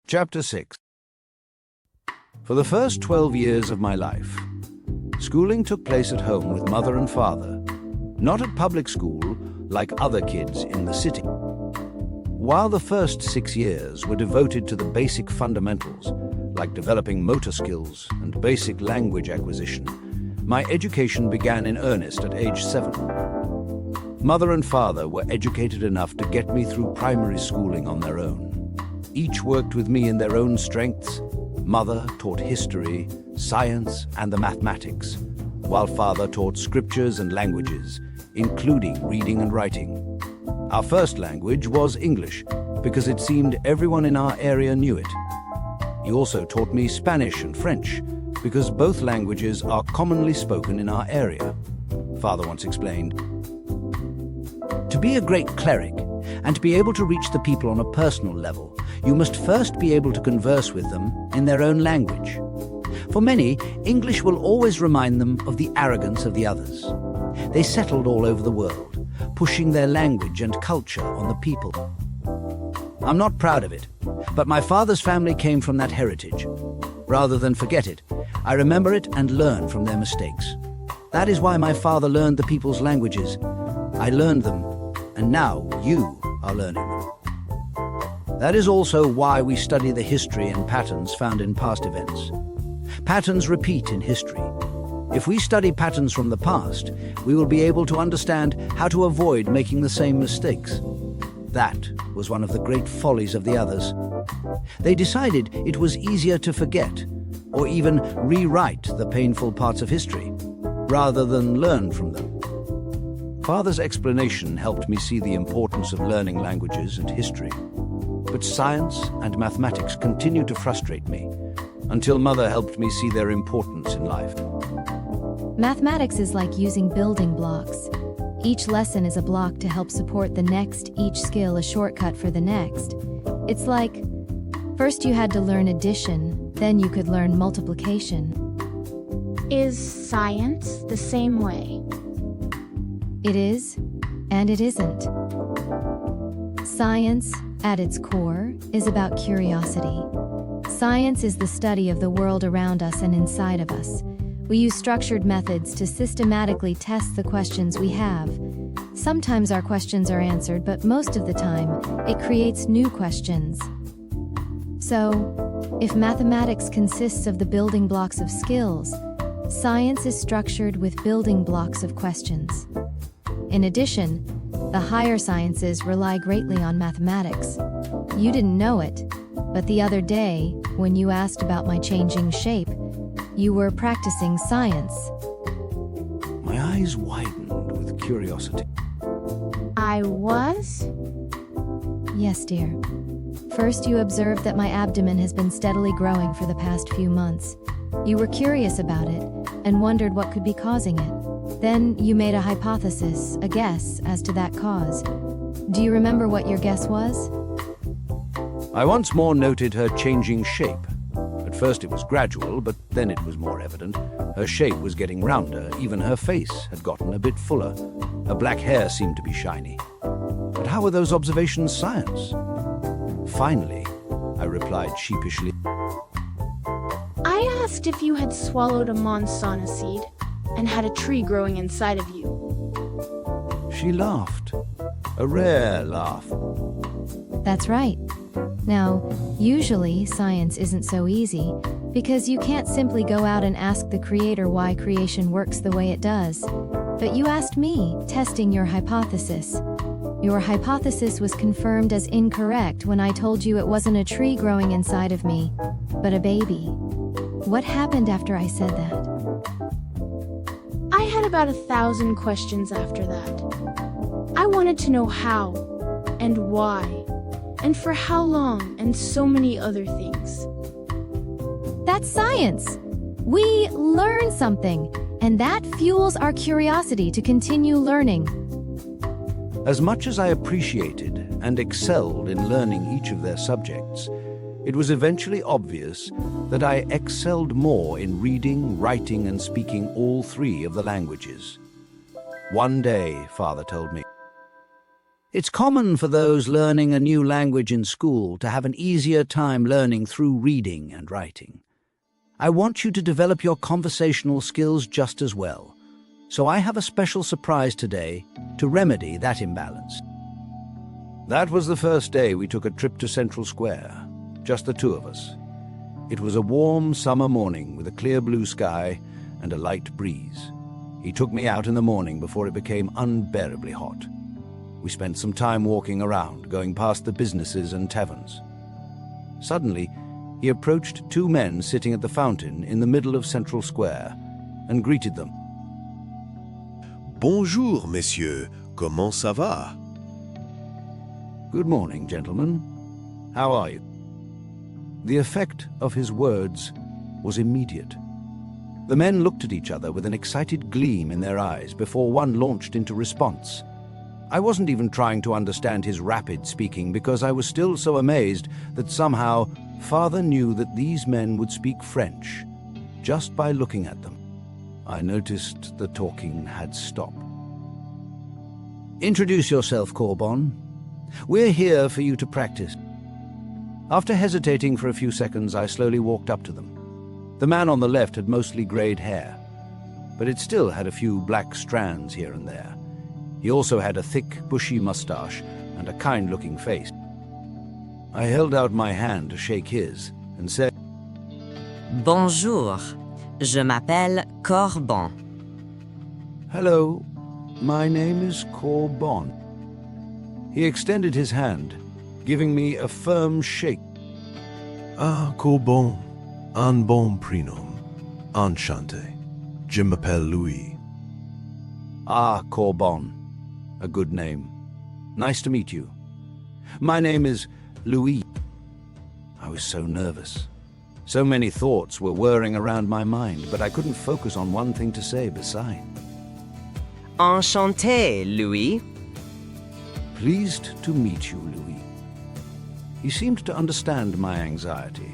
Chapter 6. For the first 12 years of my life, schooling took place at home with mother and father, not at public school like other kids in the city. While the first 6 years were devoted to the basic fundamentals, like developing motor skills and basic language acquisition, my education began in earnest at age 7. Mother and father were educated enough to get me through primary schooling on their own. Each worked with me in their own strengths. Mother taught history, science, and the mathematics, while father taught scriptures and languages, including reading and writing. Our first language was English, because it seemed everyone in our area knew it. He also taught me Spanish and French, because both languages are commonly spoken in our area. Father once explained, "To be a great cleric, and to be able to reach the people on a personal level, you must first be able to converse with them in their own language. For many, English will always remind them of the arrogance of the others. They settled all over the world, pushing their language and culture on the people. I'm not proud of it, but my father's family came from that heritage. Rather than forget it, I remember it and learn from their mistakes. That is why my father learned the people's languages. I learned them, and now you are learning them. That is also why we study the history and patterns found in past events. Patterns repeat in history. If we study patterns from the past, we will be able to understand how to avoid making the same mistakes. That was one of the great follies of the others. They decided it was easier to forget, or even rewrite the painful parts of history, rather than learn from them. Father's explanation helped me see the importance of learning languages and history. But science and mathematics continued to frustrate me, until Mother helped me see their importance in life. Mathematics is like using building blocks. Each lesson is a block to help support the next, each skill a shortcut for the next. It's like, first you had to learn addition, then you could learn multiplication. Is science the same way? It is, and it isn't. Science, at its core, is about curiosity. Science is the study of the world around us and inside of us. We use structured methods to systematically test the questions we have. Sometimes our questions are answered, but most of the time, it creates new questions. So, if mathematics consists of the building blocks of skills, science is structured with building blocks of questions. In addition, the higher sciences rely greatly on mathematics. You didn't know it, but the other day, when you asked about my changing shape, you were practicing science. My eyes widened with curiosity. I was? Yes, dear. First, you observed that my abdomen has been steadily growing for the past few months. You were curious about it and wondered what could be causing it. Then you made a hypothesis, a guess, as to that cause. Do you remember what your guess was? I once more noted her changing shape. At first it was gradual, but then it was more evident. Her shape was getting rounder, even her face had gotten a bit fuller. Her black hair seemed to be shiny. But how were those observations science? Finally, I replied sheepishly. I asked if you had swallowed a manzana seed and had a tree growing inside of you. She laughed, a rare laugh. That's right. Now, usually science isn't so easy, because you can't simply go out and ask the Creator why creation works the way it does. But you asked me, testing your hypothesis. Your hypothesis was confirmed as incorrect when I told you it wasn't a tree growing inside of me, but a baby. What happened after I said that? I had about 1,000 questions after that. I wanted to know how, and why, and for how long, and so many other things. That's science! We learn something, and that fuels our curiosity to continue learning. As much as I appreciated and excelled in learning each of their subjects, it was eventually obvious that I excelled more in reading, writing, and speaking all 3 of the languages. One day, Father told me, It's common for those learning a new language in school to have an easier time learning through reading and writing. I want you to develop your conversational skills just as well, so I have a special surprise today to remedy that imbalance. That was the first day we took a trip to Central Square, just the two of us. It was a warm summer morning with a clear blue sky and a light breeze. He took me out in the morning before it became unbearably hot. We spent some time walking around, going past the businesses and taverns. Suddenly, he approached two men sitting at the fountain in the middle of Central Square and greeted them. Bonjour, messieurs. Comment ça va? Good morning, gentlemen. How are you? The effect of his words was immediate. The men looked at each other with an excited gleam in their eyes before one launched into response. I wasn't even trying to understand his rapid speaking because I was still so amazed that somehow Father knew that these men would speak French just by looking at them. I noticed the talking had stopped. Introduce yourself, Corban. We're here for you to practice. After hesitating for a few seconds, I slowly walked up to them. The man on the left had mostly grayed hair, but it still had a few black strands here and there. He also had a thick, bushy mustache and a kind-looking face. I held out my hand to shake his and said, Bonjour, je m'appelle Corban. Hello, my name is Corban. He extended his hand, giving me a firm shake. Ah, Corban, un bon prénom. Enchanté. Je m'appelle Louis. Ah, Corban, a good name. Nice to meet you. My name is Louis. I was so nervous. So many thoughts were whirring around my mind, but I couldn't focus on one thing to say beside. Enchanté, Louis. Pleased to meet you, Louis. He seemed to understand my anxiety,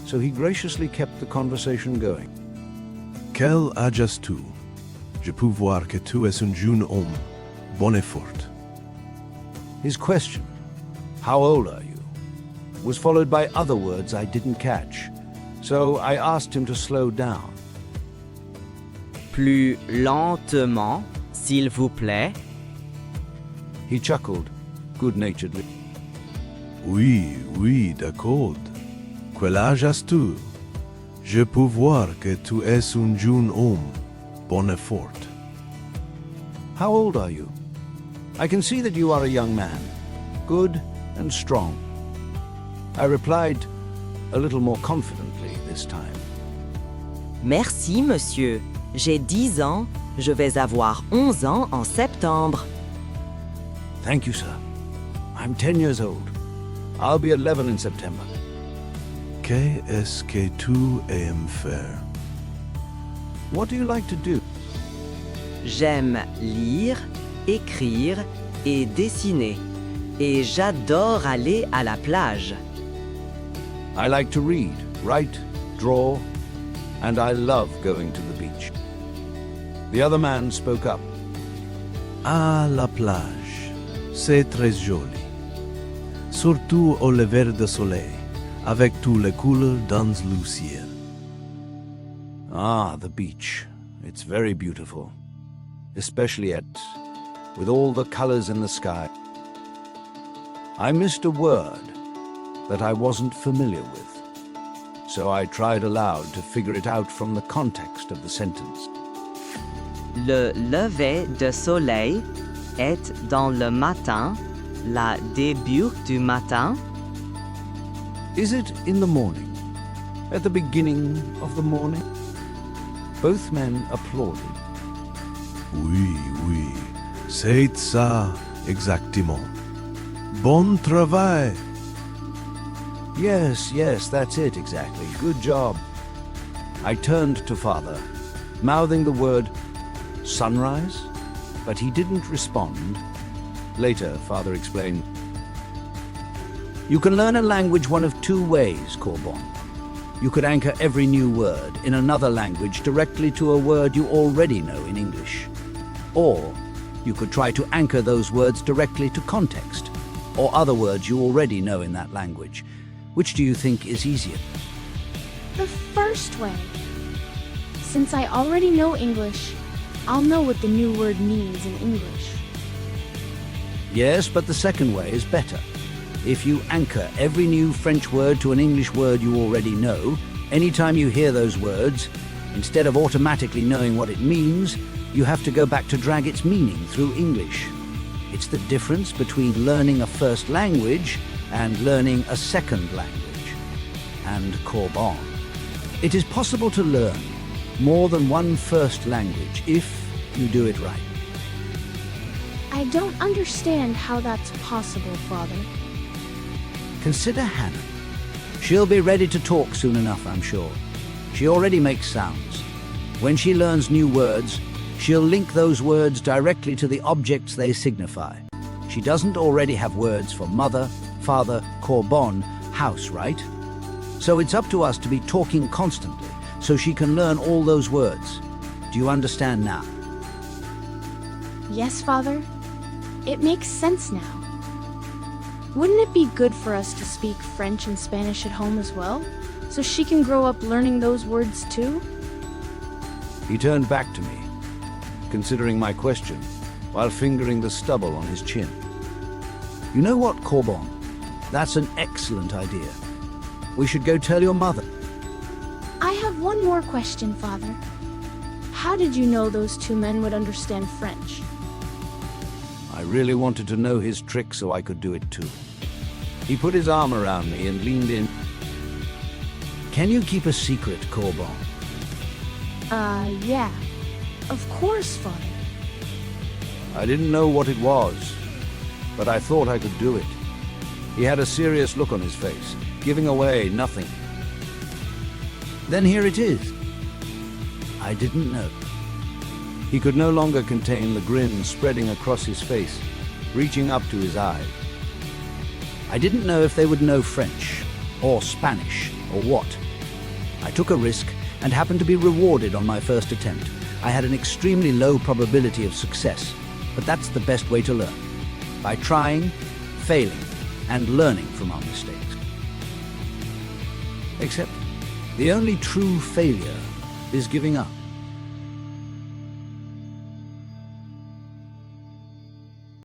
so he graciously kept the conversation going. Quel âge as-tu? Je peux voir que tu es un jeune homme. Bon effort. His question, how old are you, was followed by other words I didn't catch, so I asked him to slow down. Plus lentement, s'il vous plaît. He chuckled good-naturedly. Oui, oui, d'accord. Quel âge as-tu? Je peux voir que tu es un jeune homme. Bon effort. How old are you? I can see that you are a young man, good and strong. I replied a little more confidently this time. Merci, monsieur. J'ai 10 ans. Je vais avoir 11 ans en septembre. Thank you, sir. I'm 10 years old. I'll be 11 in September. Qu'est-ce que tu aimes faire? What do you like to do? J'aime lire, écrire et dessiner. Et j'adore aller à la plage. I like to read, write, draw, and I love going to the beach. The other man spoke up. À la plage. C'est très joli. Surtout au lever du soleil, avec toutes les couleurs dans le ciel. Ah, the beach. It's very beautiful, especially with all the colors in the sky. I missed a word that I wasn't familiar with, so I tried aloud to figure it out from the context of the sentence. Le lever de soleil est dans le matin, la début du matin. Is it in the morning? At the beginning of the morning? Both men applauded. Oui, oui, c'est ça exactement. Bon travail. Yes, yes, that's it exactly. Good job. I turned to Father, mouthing the word sunrise, but he didn't respond. Later, Father explained, you can learn a language one of two ways, Corban. You could anchor every new word in another language directly to a word you already know in English. Or You could try to anchor those words directly to context, or other words you already know in that language. Which do you think is easier? The first way. Since I already know English, I'll know what the new word means in English. Yes, but the second way is better. If you anchor every new French word to an English word you already know, anytime you hear those words, instead of automatically knowing what it means, you have to go back to drag its meaning through English. It's the difference between learning a first language and learning a second language. And Corban. It is possible to learn more than one first language if you do it right. I don't understand how that's possible, Father. Consider Hannah. She'll be ready to talk soon enough, I'm sure. She already makes sounds. When she learns new words, she'll link those words directly to the objects they signify. She doesn't already have words for mother, father, Corban, house, right? So it's up to us to be talking constantly so she can learn all those words. Do you understand now? Yes, Father. It makes sense now. Wouldn't it be good for us to speak French and Spanish at home as well, so she can grow up learning those words too? He turned back to me, considering my question, while fingering the stubble on his chin. You know what, Corban? That's an excellent idea. We should go tell your mother. I have one more question, Father. How did you know those two men would understand French? I really wanted to know his trick so I could do it too. He put his arm around me and leaned in. Can you keep a secret, Corban? Yeah. Of course, Father. I didn't know what it was, but I thought I could do it. He had a serious look on his face, giving away nothing. Then here it is. I didn't know. He could no longer contain the grin spreading across his face, reaching up to his eye. I didn't know if they would know French, or Spanish, or what. I took a risk and happened to be rewarded on my first attempt. I had an extremely low probability of success, but that's the best way to learn. By trying, failing, and learning from our mistakes. Except, the only true failure is giving up.